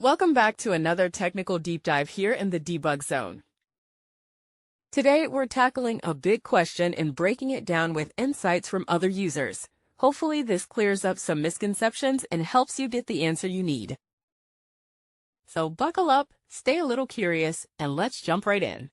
Welcome back to another technical deep dive here in the Debug Zone. Today, we're tackling a big question and breaking it down with insights from other users. Hopefully, this clears up some misconceptions and helps you get the answer you need. So buckle up, stay a little curious, and let's jump right in.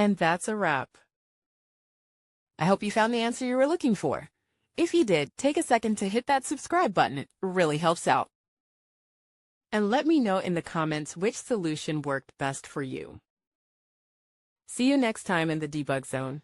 And that's a wrap. I hope you found the answer you were looking for. If you did, take a second to hit that subscribe button. It really helps out. And let me know in the comments which solution worked best for you. See you next time in the Debug Zone.